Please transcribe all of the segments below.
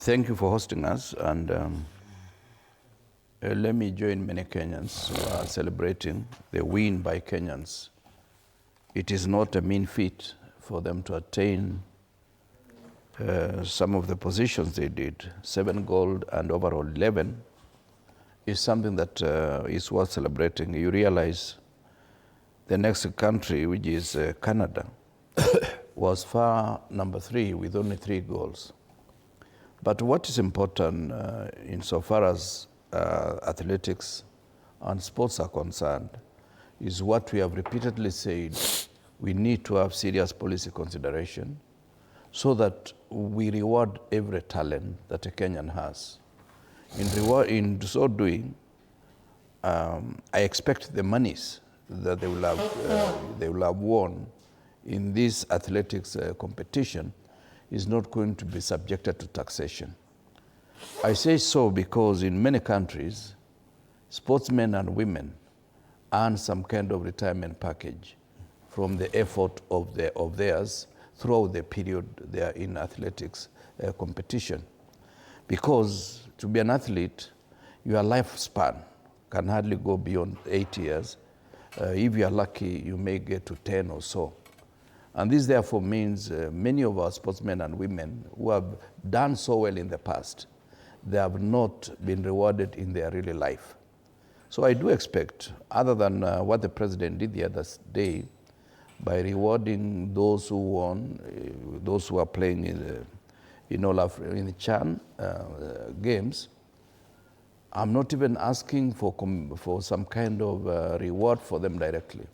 Thank you for hosting us, and let me join many Kenyans who are celebrating the win by Kenyans. It is not a mean feat for them to attain some of the positions they did. 7 gold and overall 11 is something that is worth celebrating. You realize the next country, which is Canada, was far number 3 with only 3 goals. But what is important insofar as athletics and sports are concerned is what we have repeatedly said: we need to have serious policy consideration so that we reward every talent that a Kenyan has. In so doing, I expect the monies that they will have won in this athletics competition is not going to be subjected to taxation. I say so because in many countries, sportsmen and women earn some kind of retirement package from the effort of theirs throughout the period they are in athletics competition. Because to be an athlete, your lifespan can hardly go beyond 8 years. If you are lucky, you may get to 10 or so. And this therefore means many of our sportsmen and women who have done so well in the past, they have not been rewarded in their real life. So I do expect, other than what the president did the other day, by rewarding those who won, those who are playing in the CHAN games, I'm not even asking for some kind of reward for them directly.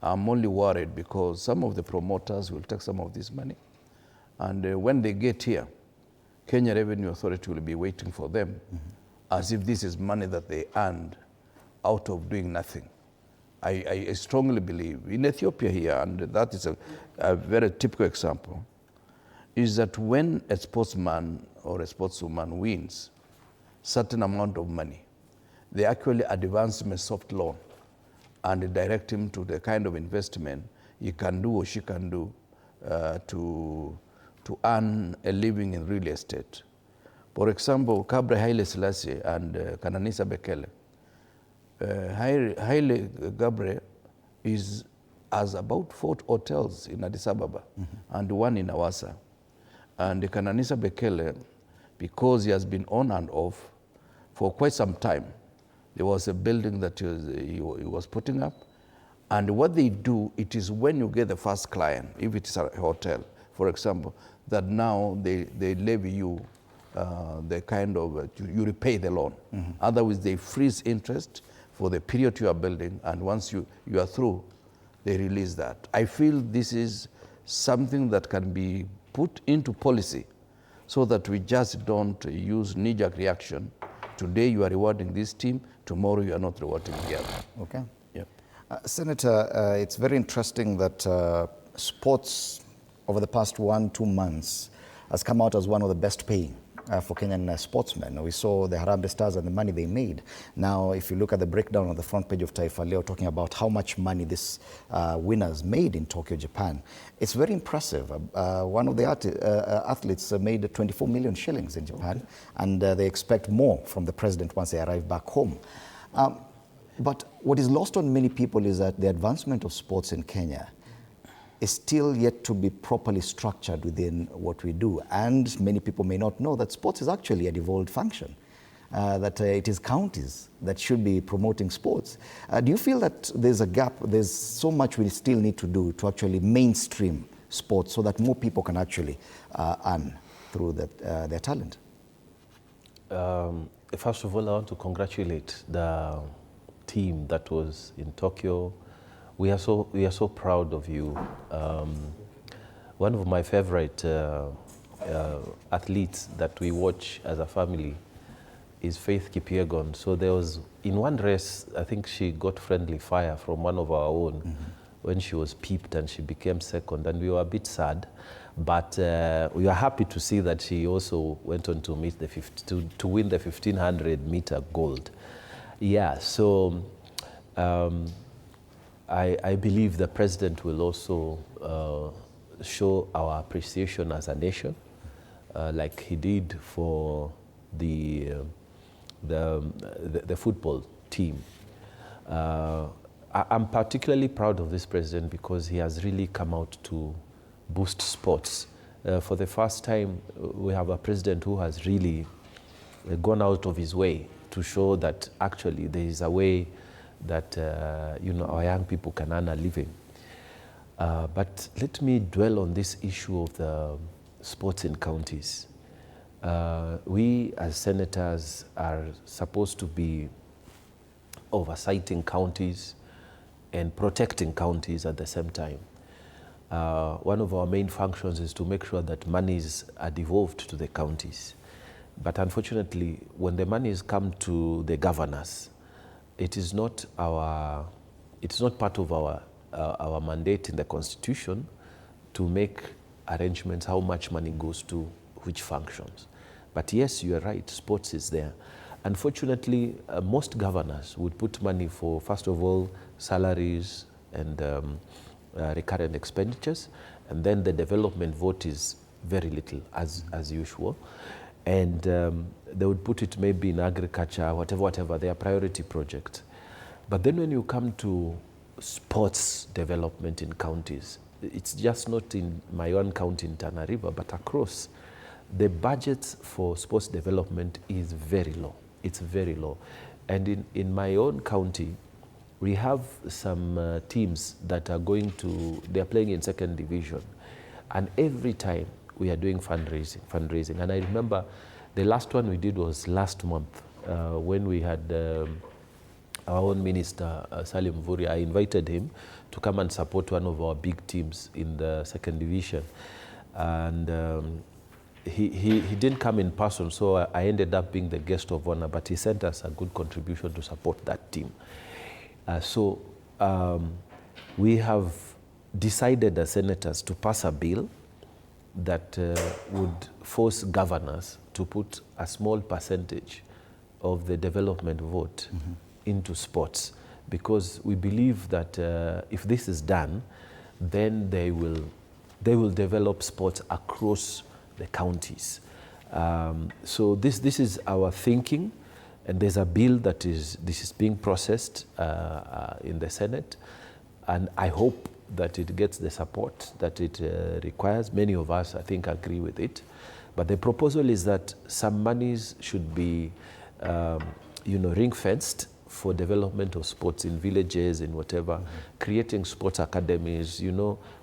I'm only worried because some of the promoters will take some of this money. And when they get here, Kenya Revenue Authority will be waiting for them as if this is money that they earned out of doing nothing. I strongly believe in Ethiopia here, and that is a very typical example, is that when a sportsman or a sportswoman wins certain amount of money, they actually advance him a soft loan and direct him to the kind of investment he can do or she can do to earn a living in real estate. For example, Kabre Haile Selassie and Kananisa Bekele. Haile Gabre has about 4 hotels in Addis Ababa and 1 in Awasa. And Kananisa Bekele, because he has been on and off for quite some time, there was a building that he was putting up. And what they do, it is when you get the first client, if it is a hotel, for example, that now they levy you the kind of, you repay the loan. Otherwise, they freeze interest for the period you are building, and once you are through, they release that. I feel this is something that can be put into policy so that we just don't use knee-jerk reaction. Today you are rewarding this team, tomorrow you are not rewarding the other. Okay. Yep. Senator, it's very interesting that sports over the past 1-2 months has come out as one of the best paying for Kenyan sportsmen. We saw the Harambee Stars and the money they made. Now, if you look at the breakdown on the front page of Taifa Leo, talking about how much money this winners made in Tokyo, Japan, it's very impressive. One of the athletes made 24 million shillings in Japan, and they expect more from the president once they arrive back home. But what is lost on many people is that the advancement of sports in Kenya is still yet to be properly structured within what we do. And many people may not know that sports is actually a devolved function, that it is counties that should be promoting sports. Do you feel that there's a gap, there's so much we still need to do to actually mainstream sports so that more people can actually earn through their talent? First of all, I want to congratulate the team that was in Tokyo. We are so proud of you. One of my favorite athletes that we watch as a family is Faith Kipyegon. So there was, in one race, I think she got friendly fire from one of our own when she was peeped and she became second, and we were a bit sad. But we are happy to see that she also went on to meet to win the 1500 meter gold. Yeah, so I believe the president will also show our appreciation as a nation like he did for the football team. I'm particularly proud of this president because he has really come out to boost sports. For the first time, we have a president who has really gone out of his way to show that actually there is a way that our young people can earn a living. But let me dwell on this issue of the sports in counties. We as senators are supposed to be oversighting counties and protecting counties at the same time. One of our main functions is to make sure that monies are devolved to the counties. But unfortunately, when the monies come to the governors, it is not part of our mandate in the Constitution to make arrangements how much money goes to which functions. But yes, you are right, sports is there. Unfortunately, most governors would put money for, first of all, salaries and recurrent expenditures, and then the development vote is very little, as usual. And they would put it maybe in agriculture, whatever, their priority project. But then when you come to sports development in counties, it's just not in my own county in Tana River, but across, the budgets for sports development is very low. It's very low. And in my own county, we have some teams that are they're playing in second division. And every time we are doing fundraising. And I remember the last one we did was last month when we had our own minister, Salim Mvurya. I invited him to come and support one of our big teams in the second division. And he didn't come in person, so I ended up being the guest of honor, but he sent us a good contribution to support that team. So we have decided as senators to pass a bill that would force governors to put a small percentage of the development vote into sports, because we believe that if this is done, then they will develop sports across the counties. So this is our thinking, and there's a bill this is being processed in the Senate, and I hope that it gets the support that it requires. Many of us, I think, agree with it. But the proposal is that some monies should be, ring-fenced for development of sports in villages, in whatever, creating sports academies,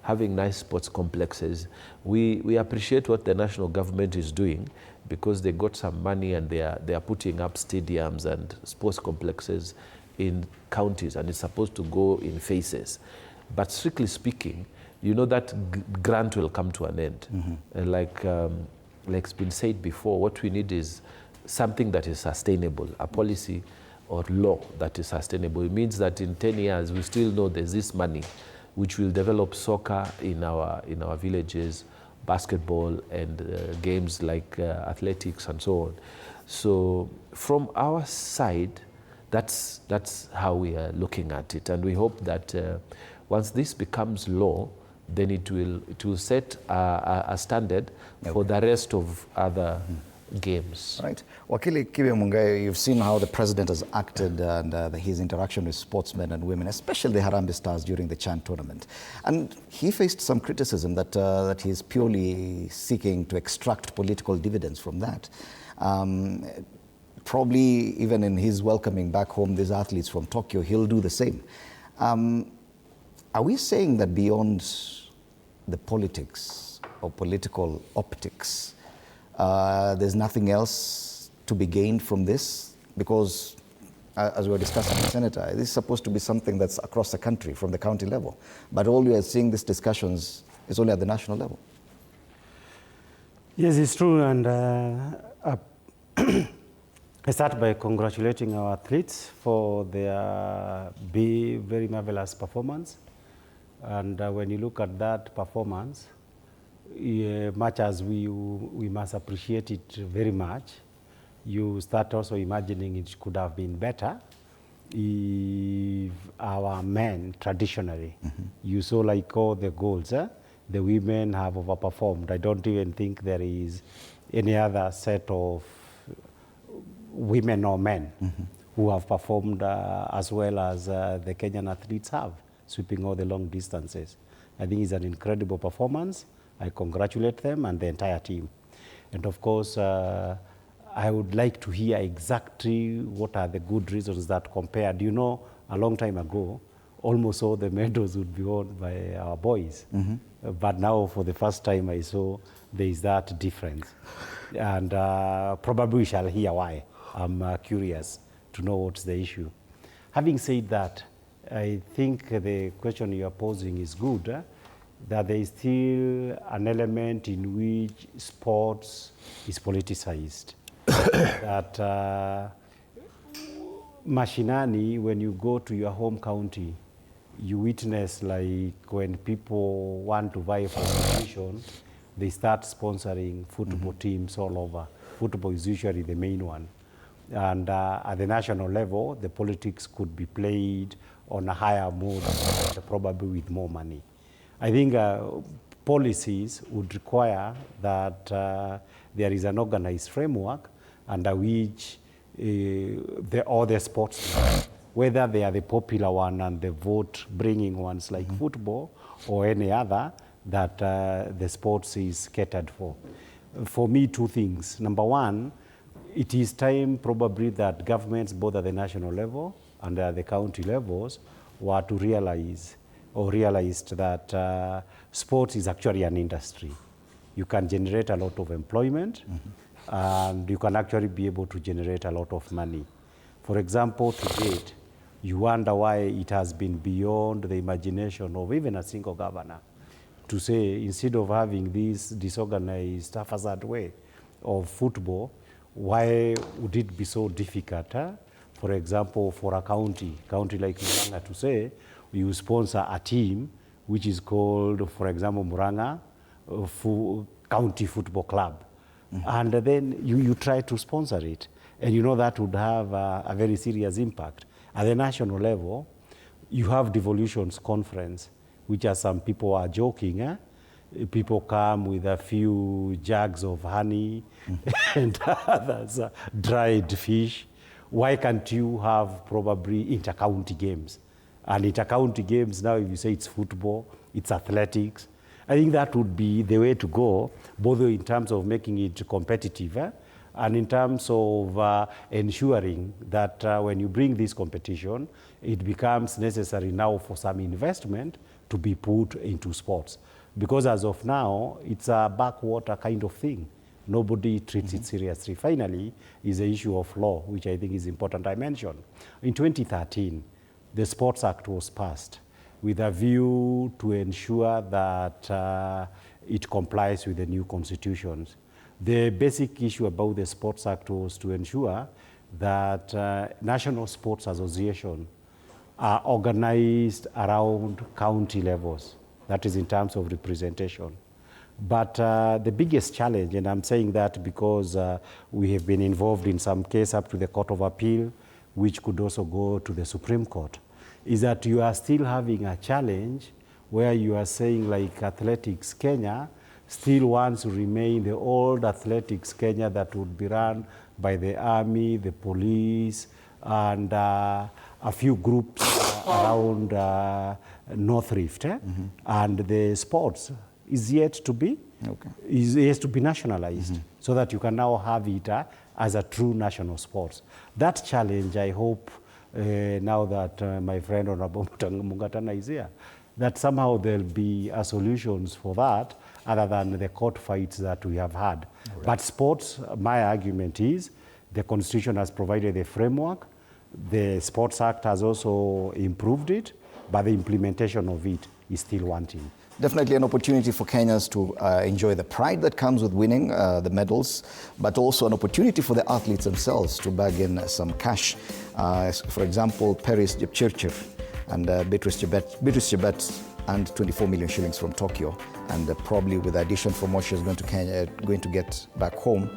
having nice sports complexes. We appreciate what the national government is doing because they got some money and they are putting up stadiums and sports complexes in counties, and it's supposed to go in phases. But strictly speaking, that grant will come to an end. And like's been said before, what we need is something that is sustainable, a policy or law that is sustainable. It means that in 10 years, we still know there's this money which will develop soccer in our villages, basketball, and games like athletics and so on. So from our side, that's how we are looking at it. And we hope that once this becomes law, then it will set a standard for the rest of other games. Right. Wakili Kibe Mungai, you've seen how the president has acted and his interaction with sportsmen and women, especially the Harambee Stars during the Chan tournament. And he faced some criticism that he's purely seeking to extract political dividends from that. Probably even in his welcoming back home these athletes from Tokyo, he'll do the same. Are we saying that beyond the politics or political optics, there's nothing else to be gained from this? Because, as we were discussing, Senator, this is supposed to be something that's across the country, from the county level. But all we are seeing these discussions is only at the national level. Yes, it's true. And I start by congratulating our athletes for their very marvelous performance. And when you look at that performance, much as we must appreciate it very much, you start also imagining it could have been better if our men traditionally, you saw like all the goals, the women have overperformed. I don't even think there is any other set of women or men who have performed as well as the Kenyan athletes have, sweeping all the long distances. I think it's an incredible performance. I congratulate them and the entire team. And of course, I would like to hear exactly what are the good reasons that compared. You know, a long time ago, almost all the medals would be won by our boys. But now, for the first time, I saw there is that difference. And probably we shall hear why. I'm curious to know what's the issue. Having said that, I think the question you are posing is good, that there is still an element in which sports is politicized. That mashinani, when you go to your home county, you witness like when people want to vie for position, they start sponsoring football teams all over. Football is usually the main one. And at the national level, the politics could be played on a higher mode, probably with more money. I think policies would require that there is an organized framework under which all the sports, whether they are the popular one and the vote-bringing ones like football or any other, that the sports is catered for. For me, two things. Number one, it is time probably that governments, both at the national level and at the county levels, were to realize or realized that sports is actually an industry. You can generate a lot of employment, and you can actually be able to generate a lot of money. For example, to date, you wonder why it has been beyond the imagination of even a single governor to say, instead of having this disorganized, haphazard way of football, why would it be so difficult, for example, for a county like Murang'a, to say, you sponsor a team which is called, for example, Murang'a County Football Club. And then you try to sponsor it. And you know that would have a very serious impact. At the national level, you have devolutions conference, which as some people are joking, people come with a few jugs of honey and others dried fish. Why can't you have probably inter-county games? And inter-county games, now if you say it's football, it's athletics, I think that would be the way to go, both in terms of making it competitive and in terms of ensuring that when you bring this competition, it becomes necessary now for some investment to be put into sports. Because as of now, it's a backwater kind of thing. Nobody treats it seriously. Finally, is the issue of law, which I think is important I mention. In 2013, the Sports Act was passed with a view to ensure that it complies with the new constitutions. The basic issue about the Sports Act was to ensure that national sports associations are organized around county levels. That is in terms of representation. But the biggest challenge, and I'm saying that because we have been involved in some case up to the Court of Appeal, which could also go to the Supreme Court, is that you are still having a challenge where you are saying, like Athletics Kenya still wants to remain the old Athletics Kenya that would be run by the army, the police, and a few groups around North Rift. And the sports is yet to be nationalized, so that you can now have it as a true national sports. That challenge, I hope, now that my friend Honorable Mungatana is here, that somehow there'll be solutions for that other than the court fights that we have had. Right. But sports, my argument is, the Constitution has provided the framework, the Sports Act has also improved it, but the implementation of it is still wanting. Definitely an opportunity for Kenyans to enjoy the pride that comes with winning the medals, but also an opportunity for the athletes themselves to bag in some cash. For example, Paris Jepchirchir and Beatrice Chebet earned 24 million shillings from Tokyo, and probably with the addition from what she's going to get back home,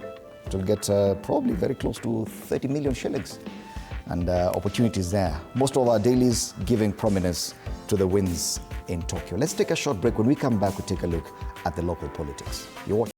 it will get probably very close to 30 million shillings. And opportunities there. Most of our dailies giving prominence to the wins in Tokyo. Let's take a short break. When we come back, we'll take a look at the local politics. You're watching